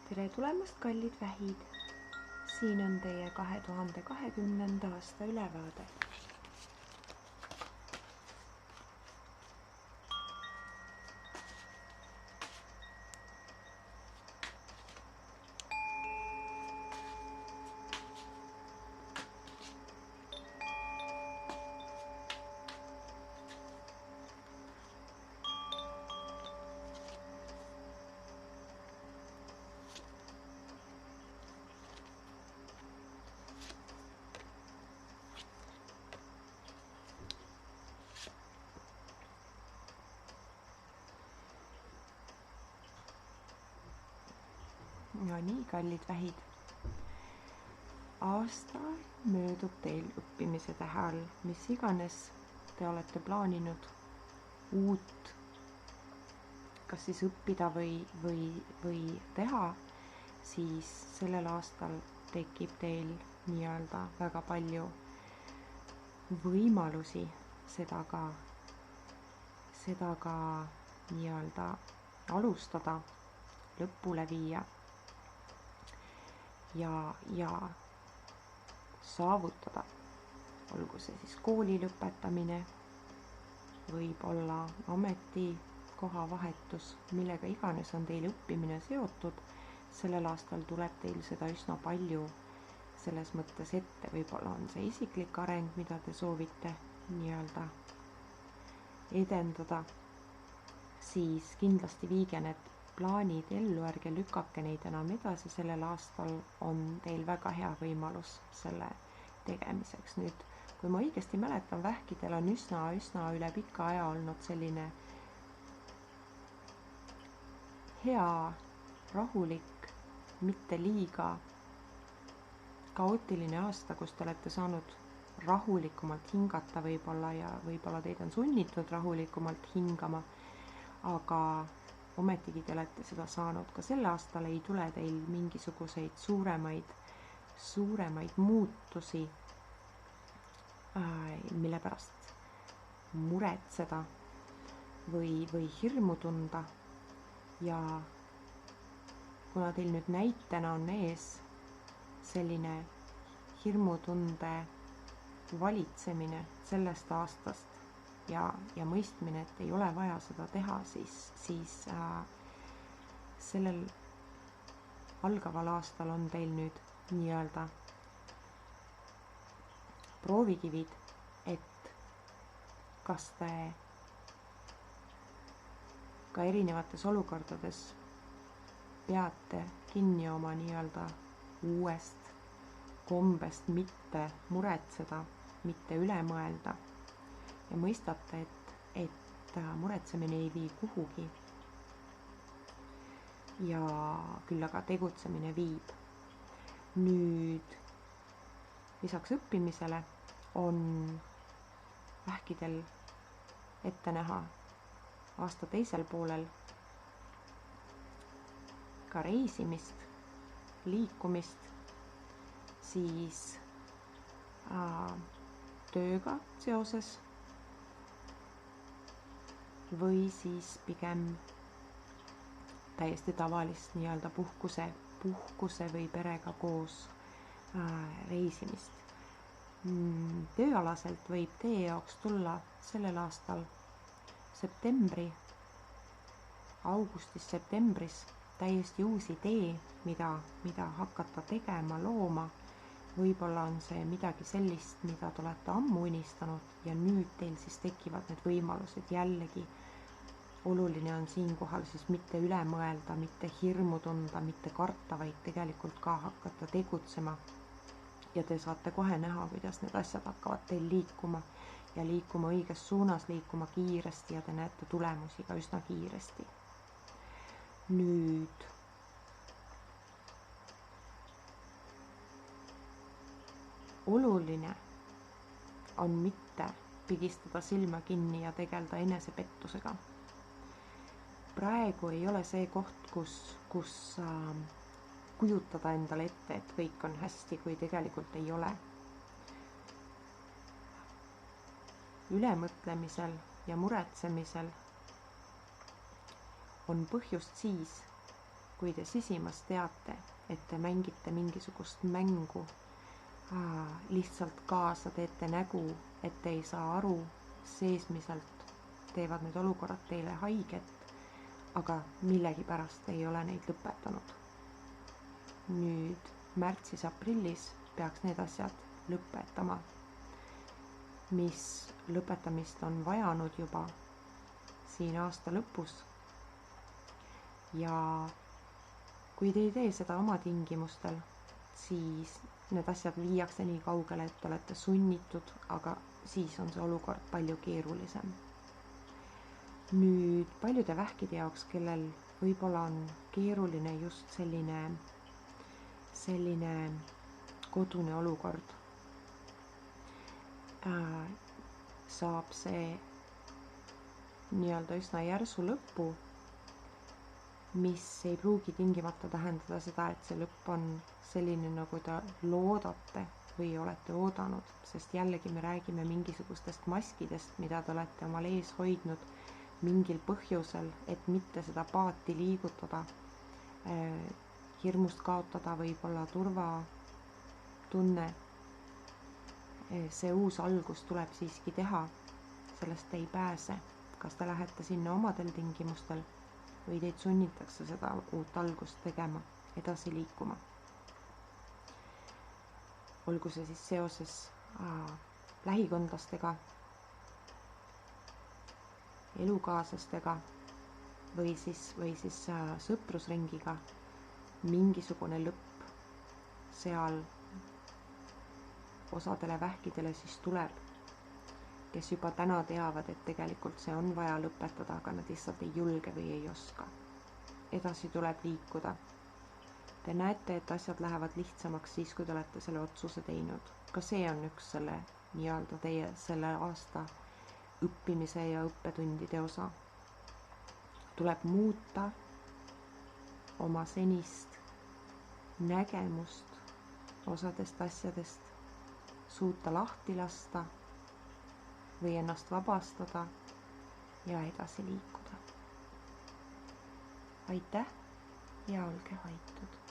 Tere tulemast, kallid vähid! Siin on teie 2020. aasta ülevaade. No nii, kallid vähid. Aasta möödub teil õppimise tähe all, mis iganes te olete plaaninud uut, kas siis õppida või teha, siis sellel aastal tekib teil nii-öelda väga palju võimalusi seda ka nii-öelda alustada, lõpule viia ja saavutada, olgu see siis kooli lõpetamine, võib-olla ametikoha vahetus, millega iganes on teil õppimine seotud. Sellel aastal tuleb teil seda üsna palju selles mõttes ette, võib-olla on see isiklik areng, mida te soovite nii-öelda edendada, siis kindlasti viige need plaanid ellu, ärge lükake neid enam edasi, sellel aastal on teil väga hea võimalus selle tegemiseks. Nüüd, kui ma õigesti mäletan, vähkidel on üsna üle pika aja olnud selline hea, rahulik, mitte liiga kaootiline aasta, kus te olete saanud rahulikumalt hingata võib-olla ja võib-olla teid on sunnitud rahulikumalt hingama, aga ometigi te olete seda saanud. Ka sel aastal ei tule teil mingisuguseid suuremaid muutusi, mille pärast muretseda või hirmu tunda. Ja kuna teil nüüd näitena on ees selline hirmutunde valitsemine sellest aastast ja mõistmine, et ei ole vaja seda teha, siis sellel algaval aastal on teil nüüd nii-öelda proovikivid, et kas te ka erinevates olukordades peate kinni oma nii-öelda uuest kombest mitte muretseda, mitte üle mõelda ja mõistate, et muretsemine ei vii kuhugi ja küll aga tegutsemine viib. Nüüd lisaks õppimisele on vähkidel ette näha aasta teisel poolel ka reisimist, liikumist, siis tööga seoses või siis pigem täiesti tavalist nii-öelda puhkuse või perega koos reisimist. Tööalaselt võib teie jaoks tulla sellel aastal augustis-septembris täiesti uus idee, mida hakata tegema, looma. Võib-olla on see midagi sellist, mida te olete ammu unistanud ja nüüd teil siis tekivad need võimalused. Jällegi oluline on siinkohal siis mitte üle mõelda, mitte hirmu tunda, mitte karta, vaid tegelikult ka hakata tegutsema. Ja te saate kohe näha, kuidas need asjad hakkavad teil liikuma ja liikuma õiges suunas, liikuma kiiresti ja te näete tulemusi ka üsna kiiresti. Nüüd oluline on mitte pigistada silma kinni ja tegeleda enesepettusega. Praegu ei ole see koht, kus kujutada endale ette, et kõik on hästi, kui tegelikult ei ole. Ülemõtlemisel ja muretsemisel on põhjust siis, kui te sisimas teate, et te mängite mingisugust mängu, lihtsalt kaasa teete nägu, et te ei saa aru, seesmiselt teevad need olukorrad teile haiget, aga millegipärast ei ole neid lõpetanud. Nüüd märtsis-aprillis peaks need asjad lõpetama, mis lõpetamist on vajanud juba siin aasta lõpus. Ja kui te ei tee seda oma tingimustel, siis need asjad viiakse nii kaugele, et te olete sunnitud, aga siis on see olukord palju keerulisem. Nüüd paljude vähkide jaoks, kellel võib-olla on keeruline just selline kodune olukord, saab see nii-öelda üsna järsu lõpu, mis ei pruugi tingimata tähendada seda, et see lõpp on selline, nagu te loodate või olete oodanud, sest jällegi me räägime mingisugustest maskidest, mida te olete omal ees hoidnud mingil põhjusel, et mitte seda paati liigutada, hirmust kaotada võib-olla turvatunne. See uus algus tuleb siiski teha, sellest ei pääse. Kas te lähete sinna omadel tingimustel või teid sunnitakse seda uut algust tegema, edasi liikuma. Olgu see siis seoses lähikondlastega, elukaaslastega või siis sõprusringiga, mingisugune lõpp seal osadele vähkidele siis tuleb, kes juba täna teavad, et tegelikult see on vaja lõpetada, aga nad lihtsalt ei julge või ei oska. Edasi tuleb liikuda. Te näete, et asjad lähevad lihtsamaks siis, kui te olete selle otsuse teinud. Ka see on üks selle nii-öelda teie selle aasta õppimise ja õppetundide osa. Tuleb muuta oma senist nägemust osadest asjadest, suuta lahti lasta või ennast vabastada ja edasi liikuda. Aitäh ja olge hoitud!